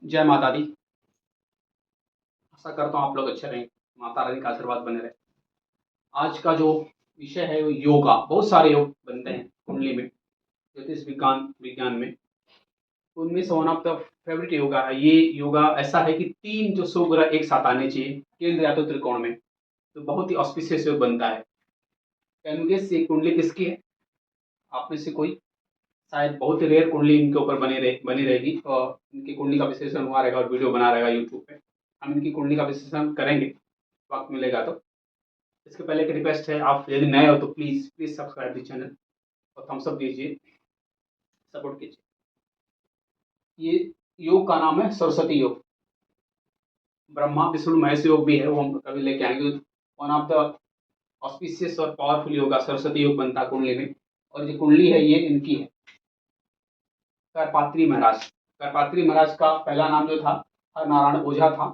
जय माता दी। आशा करता हूँ आप लोग अच्छे रहें, माता रानी का आशीर्वाद बने रहे। आज का जो विषय है वो योगा। बहुत सारे योग बनते हैं कुंडली में, ज्योतिष विज्ञान विज्ञान में। तो उनमें से one of the favourite yoga है। ये योगा ऐसा है कि 3 जो शुभ ग्रह एक साथ आने चाहिए, केंद्र या तो त्रिकोण में, तो बहुत ही ऑस्पिशियस योग बनता है। कैन यू गेस ये कुंडली किसकी है? आप में से कोई? शायद बहुत ही रेयर कुंडली इनके ऊपर बनी रहेगी, और इनकी कुंडली का विश्लेषण हुआ रहेगा और वीडियो बना रहेगा यूट्यूब पे। हम इनकी कुंडली का विश्लेषण करेंगे, वक्त मिलेगा तो। इसके पहले एक रिक्वेस्ट है, आप यदि नए हो तो please please subscribe the channel और थम्स अप दीजिए, सपोर्ट कीजिए। ये योग का नाम है सरस्वती योग। ब्रह्मा विष्णु महेश योग भी है, वो हम कभी लेके आएंगे। वन ऑफ द ऑस्पिशियस और पावरफुल योगा सरस्वती योग बनता है कुंडली में। और जो कुंडली है ये इनकी है, करपात्री महाराज। करपात्री महाराज का पहला नाम जो था हर नारायण ओझा था।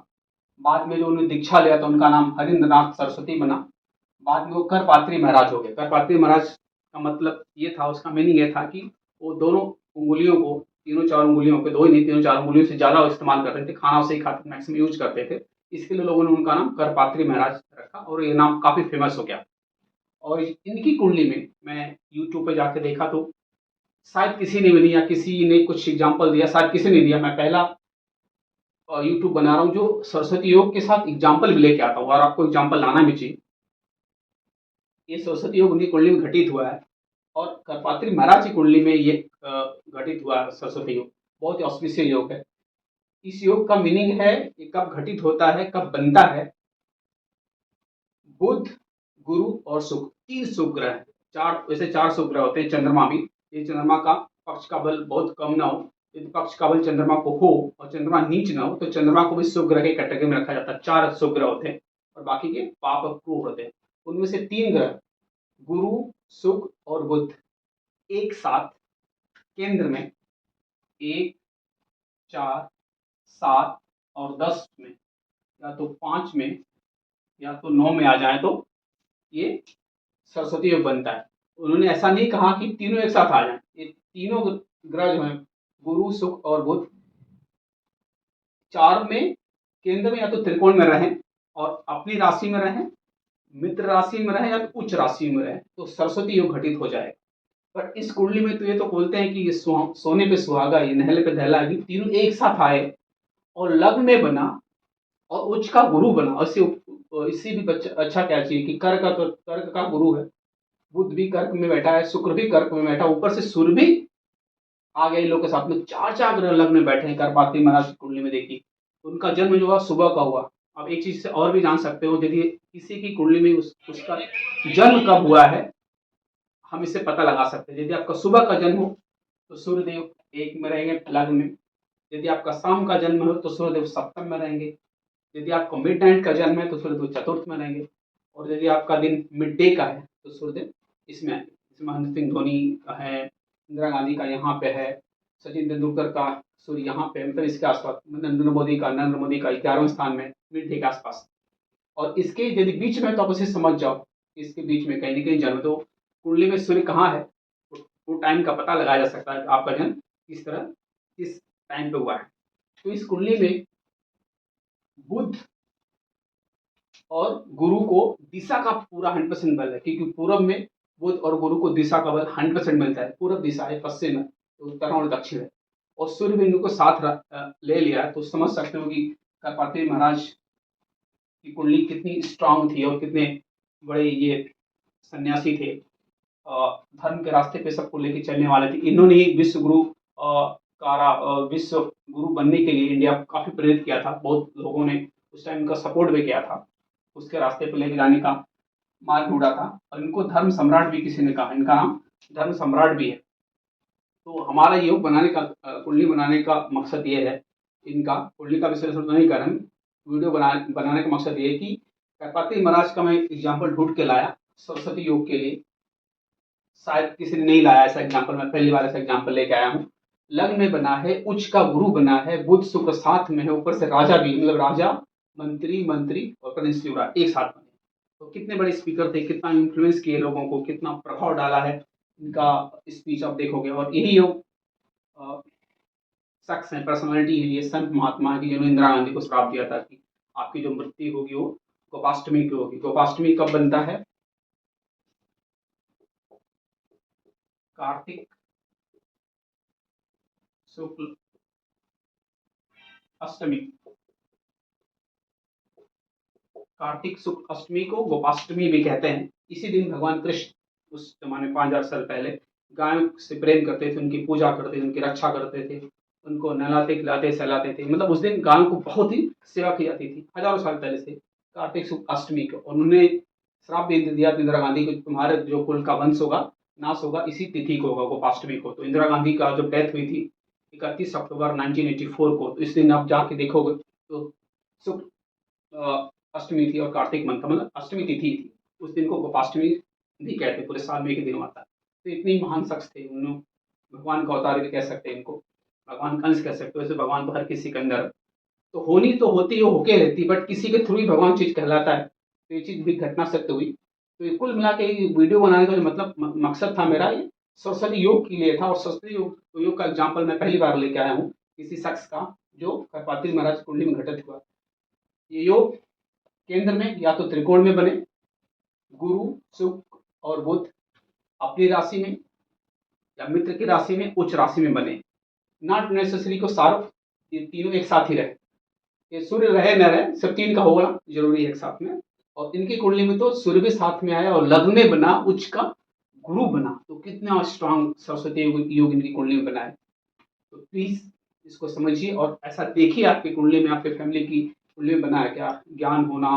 बाद में जो उन्होंने दीक्षा लिया तो उनका नाम हरिंद्रनाथ सरस्वती बना। बाद में वो करपात्री महाराज हो गए। करपात्री महाराज का मतलब ये था, उसका मीनिंग ये था कि वो दोनों उंगलियों को, तीनों चार उंगलियों के, दो ही नहीं तीनों चार उंगलियों से ज्यादा इस्तेमाल करते थे, खाना उसे ही खाते, मैक्सिमम यूज करते थे। इसके लिए लोगों ने उनका नाम करपात्री महाराज रखा और ये नाम काफी फेमस हो गया। और इनकी कुंडली में मैं यूट्यूब पे जाके देखा तो शायद किसी ने भी नहीं, या किसी ने कुछ एग्जाम्पल दिया, शायद किसी ने दिया। मैं पहला यूट्यूब बना रहा हूँ जो सरस्वती योग के साथ एग्जाम्पल भी लेके आता हूँ, और आपको एग्जाम्पल लाना भी चाहिए। ये सरस्वती योग उनकी कुंडली में घटित हुआ है, और करपात्री महाराज की कुंडली में ये घटित हुआ है सरस्वती योग। बहुत ही ऑस्पिशियस योग है। इस योग का मीनिंग है ये कब घटित होता है, कब बनता है। बुध, गुरु और शुक्र, 3 शुभ ग्रह हैं। चार, वैसे 4 शुभ ग्रह होते हैं, चंद्रमा भी। ये चंद्रमा का पक्ष का बल बहुत कम ना हो, यदि पक्ष का बल चंद्रमा को हो और चंद्रमा नीच ना हो तो चंद्रमा को भी शुभ ग्रह के कैटेगरी में रखा जाता है। 4 शुभ ग्रह होते हैं और बाकी के पाप क्रूर होते हैं। उनमें से 3 ग्रह गुरु, शुक्र और बुध एक साथ केंद्र में 1, 4, 7 और 10 में, या तो 5 में या तो 9 में आ जाए तो ये सरस्वती योग बनता है। उन्होंने ऐसा नहीं कहा कि तीनों एक साथ आ जाए। ये तीनों ग्रह जो हैं, गुरु शुक्र और बुध, 4 में केंद्र में या तो त्रिकोण में रहें और अपनी राशि में रहें, मित्र राशि में रहें या तो उच्च राशि में रहें, तो सरस्वती योग घटित हो जाएगा। पर इस कुंडली में तो ये तो बोलते हैं कि ये सोने पे सुहागा, ये नहले पे दहला, कि तीनों एक साथ आए और लग्न में बना और उच्च का गुरु बना। और इससे भी अच्छा क्या चाहिए कि कर्क का गुरु है, बुध भी कर्क में बैठा है, शुक्र भी कर्क में बैठा, ऊपर से सूर्य भी आ गए। इन लोग के साथ में 4 ग्रह लग्न में बैठे हैं। करपात्री महाराज की कुंडली में देखिए, उनका जन्म जो हुआ सुबह का हुआ। अब एक चीज से और भी जान सकते हो, यदि किसी की कुंडली में उसका जन्म कब हुआ है, हम इससे पता लगा सकते हैं। यदि आपका सुबह का जन्म हो तो सूर्यदेव 1 में रहेंगे लग्न में। यदि आपका शाम का जन्म हो तो सूर्यदेव सप्तम में रहेंगे। यदि आपका मिड नाइट का जन्म है तो सूर्यदेव चतुर्थ में रहेंगे। और यदि आपका दिन मिड डे का है तो सूर्यदेव इसमें आएंगे। इसमें महेंद्र सिंह धोनी का है, इंदिरा गांधी का यहाँ पे है, सचिन तेंदुलकर का सूर्य यहाँ पे, मतलब इसके आसपास। नरेंद्र मोदी का 11वें स्थान में, मिड डे के आसपास। और इसके यदि बीच में, तो आप उसे समझ जाओ, इसके बीच में कहीं ना कहीं जन्म, तो कुंडली में सूर्य कहाँ है वो टाइम का पता लगाया जा सकता है आपका जन्म किस तरह किस टाइम पे हुआ है। तो इस कुंडली में बुध और गुरु को दिशा का पूरा 100% बल है, क्योंकि पूर्व में बुध और गुरु को दिशा का बल 100% मिलता है। पूर्व दिशा है, पश्चिम है, तो उत्तर और दक्षिण है। और सूर्य बिंदु को साथ ले लिया है, तो समझ सकते हो कि करपात्री महाराज की कुंडली कितनी स्ट्रांग थी और कितने बड़े ये सन्यासी थे। धर्म के रास्ते पे सबको लेके चलने वाले थे। इन्होंने ही विश्व गुरु विश्व गुरु बनने के लिए इंडिया को काफी प्रेरित किया था। बहुत लोगों ने उस टाइम इनका सपोर्ट भी किया था, उसके रास्ते पे लेके जाने का मार्ग ढूंढा था। और इनको धर्म सम्राट भी किसी ने कहा, इनका नाम धर्म सम्राट भी है। तो हमारा योग बनाने का, कुंडली बनाने का मकसद ये है। इनका कुंडली का विश्लेषण तो नहीं कर रहे, वीडियो बनाने का मकसद ये है कि करपात्री महाराज का मैं एग्जाम्पल ढूंढ के लाया सरस्वती योग के लिए। शायद किसी ने नहीं लाया ऐसा एग्जाम्पल, मैं पहली बार ऐसा एग्जाम्पल लेके आया हूँ। लग्न में बना है, उच्च का गुरु बना है, बुध शुक्र साथ में है, ऊपर से राजा भी, मतलब राजा मंत्री और प्रिंस युवराज एक साथ बने। तो कितने बड़े स्पीकर थे, कितना इन्फ्लुएंस किए लोगों को, कितना प्रभाव डाला है इनका स्पीच आप देखोगे। और यही योग शख्स हैं, पर्सनालिटी है, ये संत महात्मा है कि जिन्होंने इंदिरा गांधी को श्राप दिया था कि आपकी जो मृत्यु होगी वो गोपाष्टमी की होगी। गोपाष्टमी कब बनता है? कार्तिक शुक्ल अष्टमी। कार्तिक शुक्ल अष्टमी को गोपाष्टमी भी कहते हैं। इसी दिन भगवान कृष्ण उस जमाने 5000 साल पहले गायों से प्रेम करते थे, उनकी पूजा करते थे, उनकी रक्षा करते थे, उनको नहलाते खिलाते सहलाते थे। मतलब उस दिन गायों को बहुत ही सेवा की जाती थी, हजारों साल पहले से, कार्तिक शुक्ल अष्टमी को। और उन्होंने श्राप भी दिया था इंदिरा गांधी को, तुम्हारे जो कुल का वंश होगा नाश होगा इसी तिथि को होगा, गोपाष्टमी को। तो इंदिरा गांधी का जब डेथ हुई थी 31 अक्टूबर 1984 को, तो इस दिन आप जाके देखोगे तो शुक्ल अष्टमी थी और कार्तिक मंथ मतलब अष्टमी तिथि थी। उस दिन को गोपाष्टमी भी कहते, पूरे साल में एक ही दिन आता है। तो इतनी महान शख्स थे, उन्होंने भगवान का अवतार भी कह सकते हैं इनको, भगवान का अंश कह सकते हो। वैसे भगवान तो हर किसी के अंदर तो होनी तो होती है, होके रहती, बट किसी के थ्रू ही भगवान चीज कहलाता है। तो ये चीज भी घटना सत्य हुई। तो ये कुल मिला के वीडियो बनाने का जो मतलब मकसद था मेरा, ये सरस्वती योग के लिए था। और सरस्वती योग का एग्जाम्पल मैं पहली बार लेके आया हूँ किसी शख्स का जो कर्पाती महाराज कुंडली में घटित हुआ। ये योग केंद्र में या तो त्रिकोण में बने, गुरु शुक्र और बुध अपनी राशि में या मित्र की राशि में उच्च राशि में बने। नॉट नेसेसरी को सारो ये तीनों एक साथ ही रहे, ये सूर्य रहे न रहे, सब तीन का होना जरूरी है एक साथ में। और इनकी कुंडली में तो सूर्य भी साथ में आया और लग्न में बना, उच्च का गुरु बना। तो कितना स्ट्रांग सरस्वती योग इनकी कुंडली में बना है। तो प्लीज इसको समझिए और ऐसा देखिए आपकी कुंडली में, आपके फैमिली की कुंडली में बना है क्या। ज्ञान होना,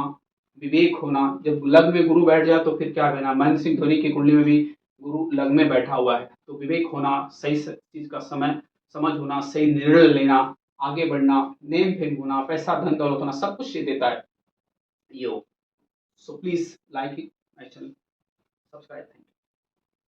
विवेक होना, जब लग्न में गुरु बैठ जाए तो फिर क्या बना। महेंद्र सिंह धोनी की कुंडली में भी गुरु लग्न में बैठा हुआ है। तो विवेक होना, सही चीज का समय समझ होना, सही निर्णय लेना, आगे बढ़ना, नेम फेम होना, पैसा धन दौलत होना, सब कुछ ये देता है योग। So please like it, my channel, subscribe. Thank you.